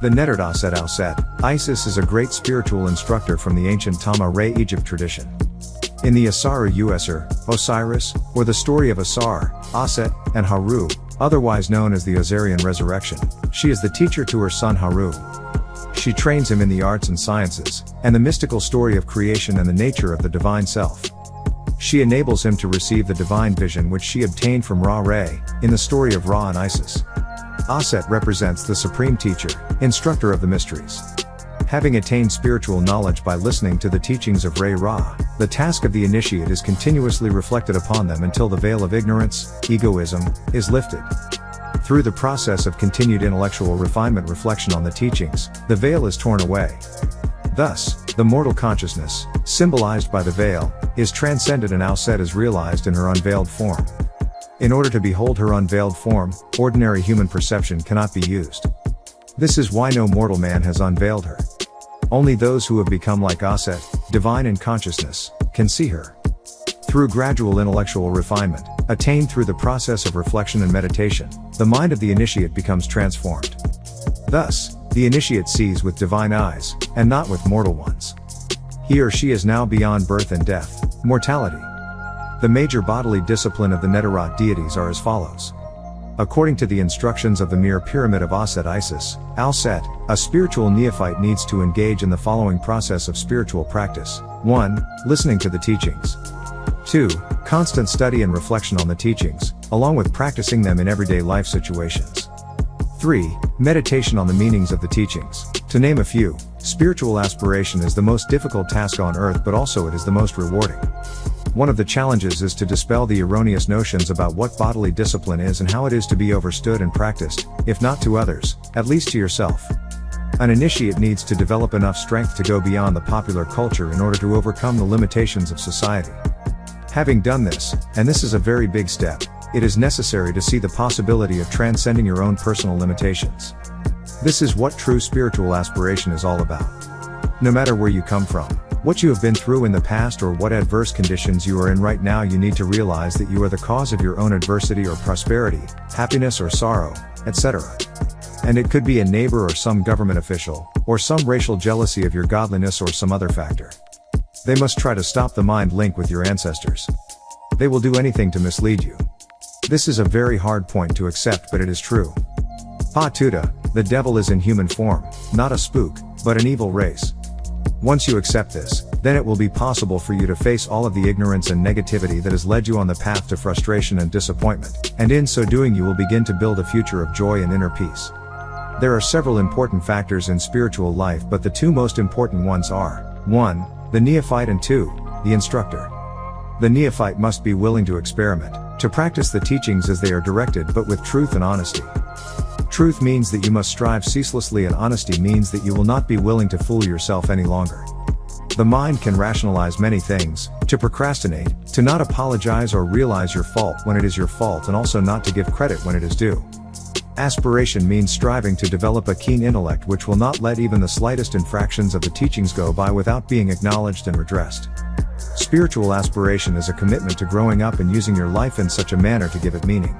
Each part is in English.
The Neophyte Isis is a great spiritual instructor from the ancient Tama-Re Egypt tradition. In the Asaru-User, Osiris, or the story of Asar, Aset, and Haru, otherwise known as the Osirian resurrection, she is the teacher to her son Haru. She trains him in the arts and sciences, and the mystical story of creation and the nature of the divine self. She enables him to receive the divine vision which she obtained from Ra-Re, in the story of Ra and Isis. Aset represents the supreme teacher, instructor of the mysteries. Having attained spiritual knowledge by listening to the teachings of Ra, the task of the initiate is continuously reflected upon them until the veil of ignorance, egoism, is lifted. Through the process of continued intellectual refinement reflection on the teachings, the veil is torn away. Thus, the mortal consciousness, symbolized by the veil, is transcended and Auset is realized in her unveiled form. In order to behold her unveiled form, ordinary human perception cannot be used. This is why no mortal man has unveiled her. Only those who have become like Auset, divine in consciousness, can see her. Through gradual intellectual refinement, attained through the process of reflection and meditation, the mind of the initiate becomes transformed. Thus, the initiate sees with divine eyes, and not with mortal ones. He or she is now beyond birth and death, mortality. The major bodily discipline of the Neophyte deities are as follows. According to the instructions of the mirror pyramid of Auset Isis, Auset, a spiritual neophyte needs to engage in the following process of spiritual practice. 1. Listening to the teachings. 2. Constant study and reflection on the teachings, along with practicing them in everyday life situations. 3. Meditation on the meanings of the teachings. To name a few, spiritual aspiration is the most difficult task on earth, but also it is the most rewarding. One of the challenges is to dispel the erroneous notions about what bodily discipline is and how it is to be understood and practiced, if not to others, at least to yourself. An initiate needs to develop enough strength to go beyond the popular culture in order to overcome the limitations of society. Having done this, and this is a very big step, it is necessary to see the possibility of transcending your own personal limitations. This is what true spiritual aspiration is all about. No matter where you come from, what you have been through in the past, or what adverse conditions you are in right now, you need to realize that you are the cause of your own adversity or prosperity, happiness or sorrow, etc. And it could be a neighbor or some government official, or some racial jealousy of your godliness or some other factor. They must try to stop the mind link with your ancestors. They will do anything to mislead you. This is a very hard point to accept, but it is true. Patuta, the devil is in human form, not a spook, but an evil race. Once you accept this, then it will be possible for you to face all of the ignorance and negativity that has led you on the path to frustration and disappointment, and in so doing you will begin to build a future of joy and inner peace. There are several important factors in spiritual life, but the two most important ones are 1. The neophyte, and 2. The instructor. The neophyte must be willing to experiment, to practice the teachings as they are directed, but with truth and honesty. Truth means that you must strive ceaselessly, and honesty means that you will not be willing to fool yourself any longer. The mind can rationalize many things, to procrastinate, to not apologize or realize your fault when it is your fault, and also not to give credit when it is due. Aspiration means striving to develop a keen intellect which will not let even the slightest infractions of the teachings go by without being acknowledged and redressed. Spiritual aspiration is a commitment to growing up and using your life in such a manner to give it meaning.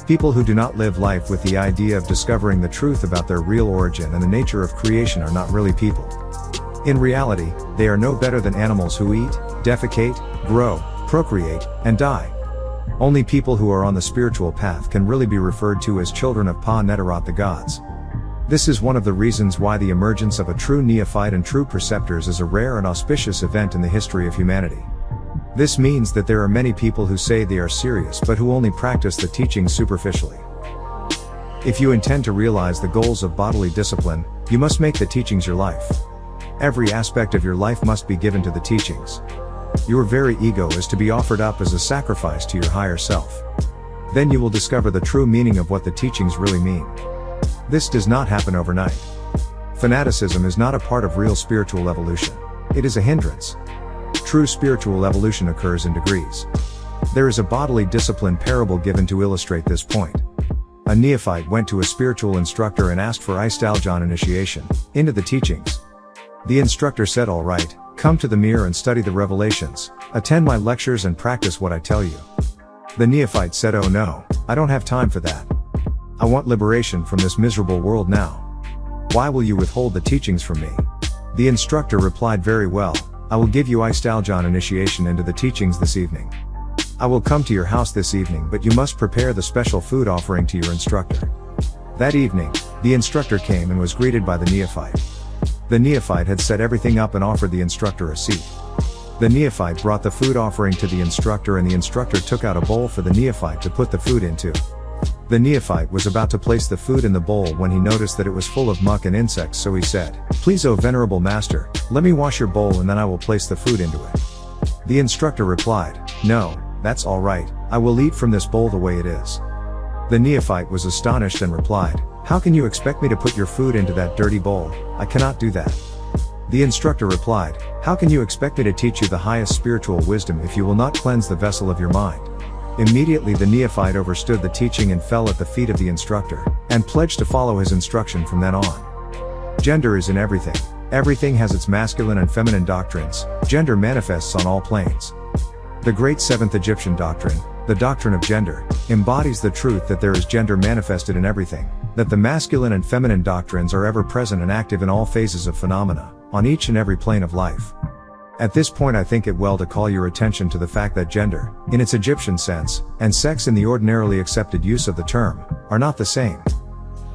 People who do not live life with the idea of discovering the truth about their real origin and the nature of creation are not really people. In reality, they are no better than animals who eat, defecate, grow, procreate, and die. Only people who are on the spiritual path can really be referred to as children of Pa-Neterot, the gods. This is one of the reasons why the emergence of a true neophyte and true preceptors is a rare and auspicious event in the history of humanity. This means that there are many people who say they are serious but who only practice the teachings superficially. If you intend to realize the goals of bodily discipline, you must make the teachings your life. Every aspect of your life must be given to the teachings. Your very ego is to be offered up as a sacrifice to your higher self. Then you will discover the true meaning of what the teachings really mean. This does not happen overnight. Fanaticism is not a part of real spiritual evolution. It is a hindrance. True spiritual evolution occurs in degrees. There is a bodily discipline parable given to illustrate this point. A neophyte went to a spiritual instructor and asked for Istaljon initiation into the teachings. The instructor said, "All right, come to the mirror and study the revelations, attend my lectures and practice what I tell you." The neophyte said, "Oh no, I don't have time for that. I want liberation from this miserable world now." Why will you withhold the teachings from me? The instructor replied, very well, I will give you Istaljan initiation into the teachings this evening. I will come to your house this evening, but you must prepare the special food offering to your instructor. That evening, the instructor came and was greeted by the neophyte. The neophyte had set everything up and offered the instructor a seat. The neophyte brought the food offering to the instructor, and the instructor took out a bowl for the neophyte to put the food into. The neophyte was about to place the food in the bowl when he noticed that it was full of muck and insects, so he said, "Please, O venerable master, let me wash your bowl and then I will place the food into it." The instructor replied, "No, that's all right, I will eat from this bowl the way it is." The neophyte was astonished and replied, "How can you expect me to put your food into that dirty bowl? I cannot do that." The instructor replied, "How can you expect me to teach you the highest spiritual wisdom if you will not cleanse the vessel of your mind?" Immediately the neophyte overstood the teaching and fell at the feet of the instructor, and pledged to follow his instruction from then on. Gender is in everything. Everything has its masculine and feminine doctrines. Gender manifests on all planes. The great seventh Egyptian doctrine, the doctrine of gender, embodies the truth that there is gender manifested in everything, that the masculine and feminine doctrines are ever present and active in all phases of phenomena, on each and every plane of life. At this point I think it well to call your attention to the fact that gender, in its Egyptian sense, and sex in the ordinarily accepted use of the term, are not the same.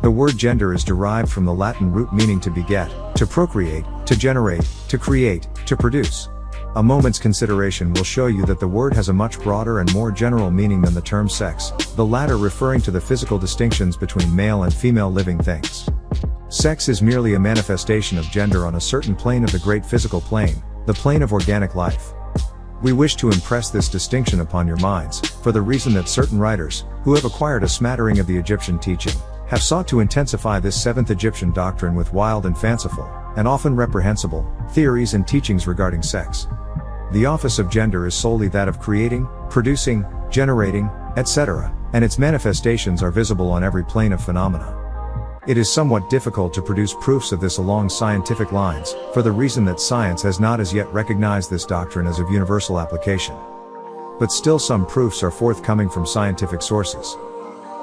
The word gender is derived from the Latin root meaning to beget, to procreate, to generate, to create, to produce. A moment's consideration will show you that the word has a much broader and more general meaning than the term sex, the latter referring to the physical distinctions between male and female living things. Sex is merely a manifestation of gender on a certain plane of the great physical plane, the plane of organic life. We wish to impress this distinction upon your minds, for the reason that certain writers, who have acquired a smattering of the Egyptian teaching, have sought to intensify this seventh Egyptian doctrine with wild and fanciful, and often reprehensible, theories and teachings regarding sex. The office of gender is solely that of creating, producing, generating, etc., and its manifestations are visible on every plane of phenomena. It is somewhat difficult to produce proofs of this along scientific lines, for the reason that science has not as yet recognized this doctrine as of universal application. But still some proofs are forthcoming from scientific sources.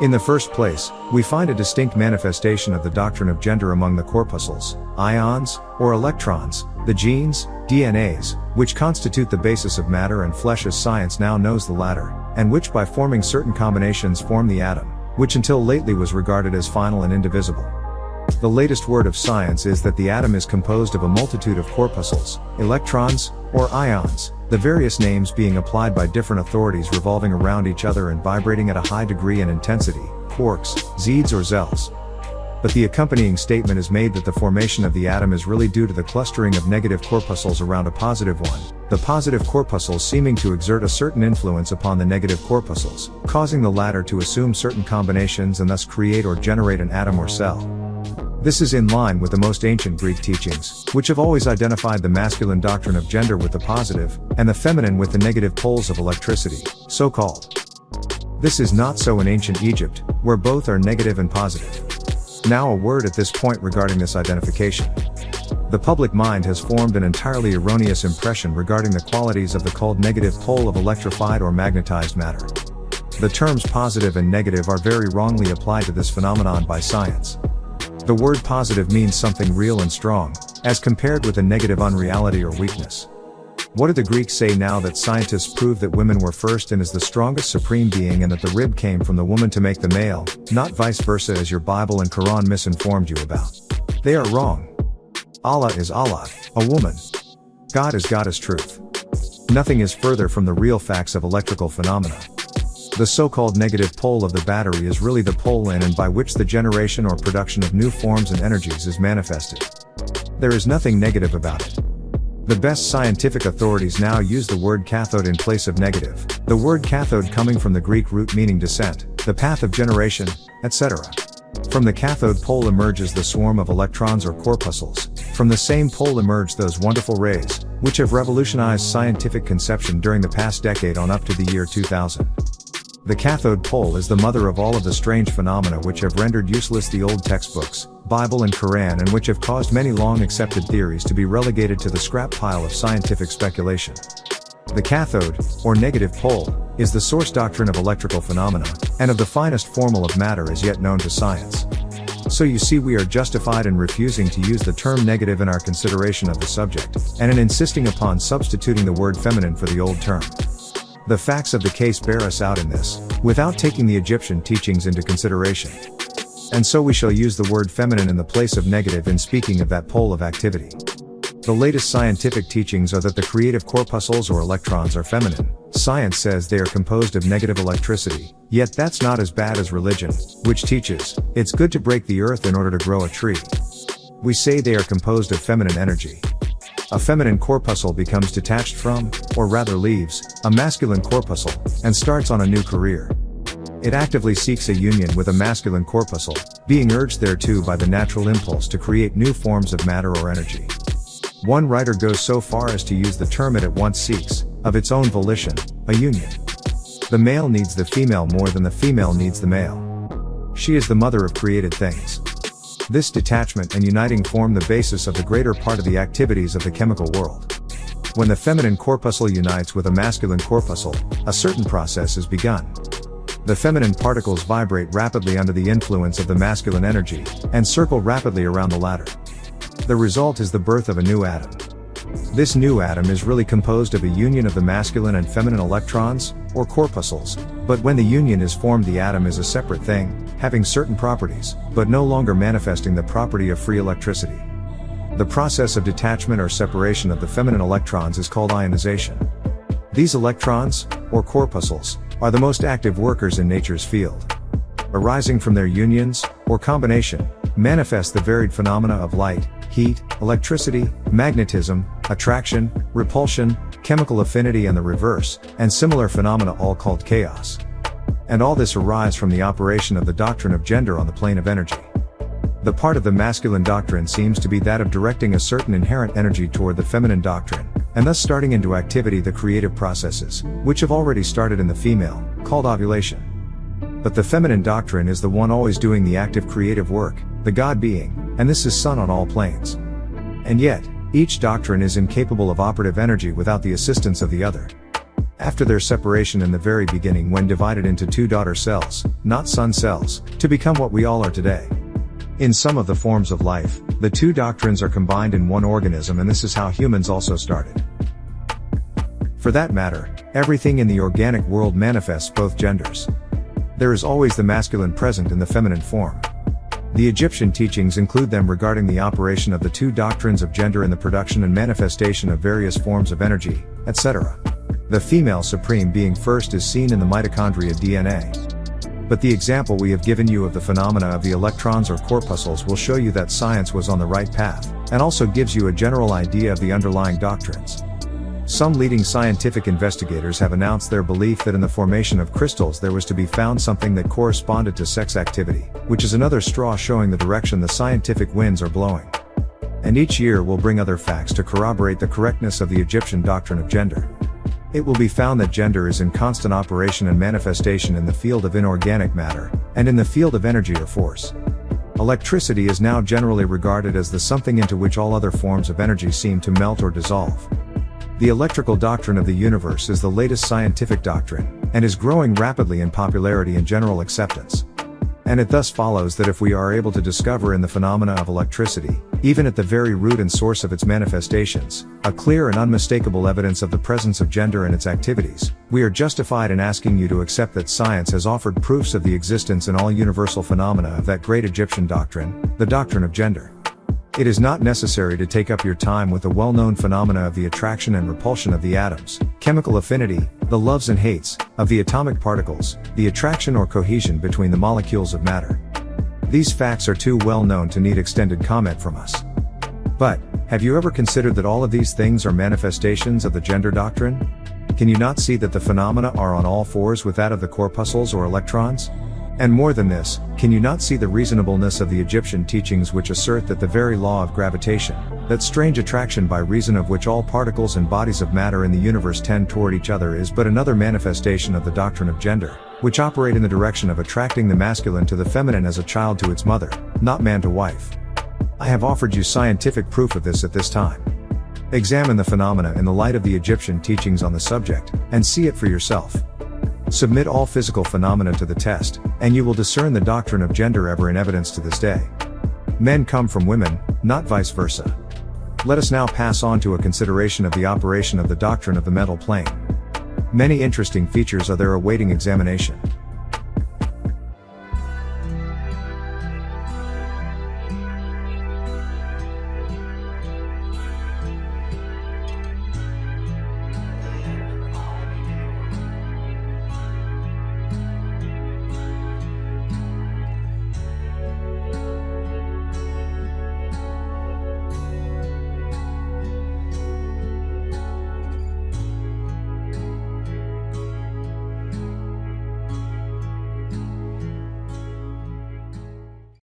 In the first place, we find a distinct manifestation of the doctrine of gender among the corpuscles, ions, or electrons, the genes, DNAs, which constitute the basis of matter and flesh as science now knows the latter, and which by forming certain combinations form the atom, which until lately was regarded as final and indivisible. The latest word of science is that the atom is composed of a multitude of corpuscles, electrons, or ions, the various names being applied by different authorities revolving around each other and vibrating at a high degree and intensity, quarks, Z's or Zels. But the accompanying statement is made that the formation of the atom is really due to the clustering of negative corpuscles around a positive one, the positive corpuscles seeming to exert a certain influence upon the negative corpuscles, causing the latter to assume certain combinations and thus create or generate an atom or cell. This is in line with the most ancient Greek teachings, which have always identified the masculine doctrine of gender with the positive, and the feminine with the negative poles of electricity, so-called. This is not so in ancient Egypt, where both are negative and positive. Now a word at this point regarding this identification. The public mind has formed an entirely erroneous impression regarding the qualities of the called negative pole of electrified or magnetized matter. The terms positive and negative are very wrongly applied to this phenomenon by science. The word positive means something real and strong, as compared with a negative unreality or weakness. What do the Greeks say now that scientists prove that women were first and is the strongest supreme being, and that the rib came from the woman to make the male, not vice versa as your Bible and Quran misinformed you about? They are wrong. Allah is Allah, a woman. God is truth. Nothing is further from the real facts of electrical phenomena. The so-called negative pole of the battery is really the pole in and by which the generation or production of new forms and energies is manifested. There is nothing negative about it. The best scientific authorities now use the word cathode in place of negative, the word cathode coming from the Greek root meaning descent, the path of generation, etc. From the cathode pole emerges the swarm of electrons or corpuscles. From the same pole emerge those wonderful rays, which have revolutionized scientific conception during the past decade on up to the year 2000. The cathode pole is the mother of all of the strange phenomena which have rendered useless the old textbooks, Bible and Quran, and which have caused many long accepted theories to be relegated to the scrap pile of scientific speculation. The cathode, or negative pole, is the source doctrine of electrical phenomena, and of the finest formula of matter as yet known to science. So you see, we are justified in refusing to use the term negative in our consideration of the subject, and in insisting upon substituting the word feminine for the old term. The facts of the case bear us out in this, without taking the Egyptian teachings into consideration. And so we shall use the word feminine in the place of negative in speaking of that pole of activity. The latest scientific teachings are that the creative corpuscles or electrons are feminine. Science says they are composed of negative electricity, yet that's not as bad as religion, which teaches it's good to break the earth in order to grow a tree. We say they are composed of feminine energy. A feminine corpuscle becomes detached from, or rather leaves, a masculine corpuscle, and starts on a new career. It actively seeks a union with a masculine corpuscle, being urged thereto by the natural impulse to create new forms of matter or energy. One writer goes so far as to use the term it at once seeks, of its own volition, a union. The male needs the female more than the female needs the male. She is the mother of created things. This detachment and uniting form the basis of the greater part of the activities of the chemical world. When the feminine corpuscle unites with a masculine corpuscle, a certain process is begun. The feminine particles vibrate rapidly under the influence of the masculine energy, and circle rapidly around the latter. The result is the birth of a new atom. This new atom is really composed of a union of the masculine and feminine electrons, or corpuscles, but when the union is formed, the atom is a separate thing, having certain properties, but no longer manifesting the property of free electricity. The process of detachment or separation of the feminine electrons is called ionization. These electrons, or corpuscles, are the most active workers in nature's field. Arising from their unions, or combination, manifest the varied phenomena of light, heat, electricity, magnetism, attraction, repulsion, chemical affinity and the reverse, and similar phenomena, all called chaos. And all this arises from the operation of the doctrine of gender on the plane of energy. The part of the masculine doctrine seems to be that of directing a certain inherent energy toward the feminine doctrine, and thus starting into activity the creative processes, which have already started in the female, called ovulation. But the feminine doctrine is the one always doing the active creative work, the God being, and this is sun on all planes. And yet, each doctrine is incapable of operative energy without the assistance of the other. After their separation in the very beginning, when divided into two daughter cells, not sun cells, to become what we all are today. In some of the forms of life, the two doctrines are combined in one organism, and this is how humans also started. For that matter, everything in the organic world manifests both genders. There is always the masculine present in the feminine form. The Egyptian teachings include them regarding the operation of the two doctrines of gender in the production and manifestation of various forms of energy, etc. The female supreme being first is seen in the mitochondria DNA. But the example we have given you of the phenomena of the electrons or corpuscles will show you that science was on the right path, and also gives you a general idea of the underlying doctrines. Some leading scientific investigators have announced their belief that in the formation of crystals there was to be found something that corresponded to sex activity, which is another straw showing the direction the scientific winds are blowing. And each year will bring other facts to corroborate the correctness of the Egyptian doctrine of gender. It will be found that gender is in constant operation and manifestation in the field of inorganic matter, and in the field of energy or force. Electricity is now generally regarded as the something into which all other forms of energy seem to melt or dissolve. The electrical doctrine of the universe is the latest scientific doctrine, and is growing rapidly in popularity and general acceptance. And it thus follows that if we are able to discover in the phenomena of electricity, even at the very root and source of its manifestations, a clear and unmistakable evidence of the presence of gender and its activities, we are justified in asking you to accept that science has offered proofs of the existence in all universal phenomena of that great Egyptian doctrine, the doctrine of gender. It is not necessary to take up your time with the well-known phenomena of the attraction and repulsion of the atoms, chemical affinity, the loves and hates, of the atomic particles, the attraction or cohesion between the molecules of matter. These facts are too well known to need extended comment from us. But, have you ever considered that all of these things are manifestations of the gender doctrine? Can you not see that the phenomena are on all fours with that of the corpuscles or electrons? And more than this, can you not see the reasonableness of the Egyptian teachings which assert that the very law of gravitation, that strange attraction by reason of which all particles and bodies of matter in the universe tend toward each other, is but another manifestation of the doctrine of gender, which operate in the direction of attracting the masculine to the feminine as a child to its mother, not man to wife? I have offered you scientific proof of this at this time. Examine the phenomena in the light of the Egyptian teachings on the subject, and see it for yourself. Submit all physical phenomena to the test, and you will discern the doctrine of gender ever in evidence to this day. Men come from women, not vice versa. Let us now pass on to a consideration of the operation of the doctrine of the mental plane. Many interesting features are there awaiting examination.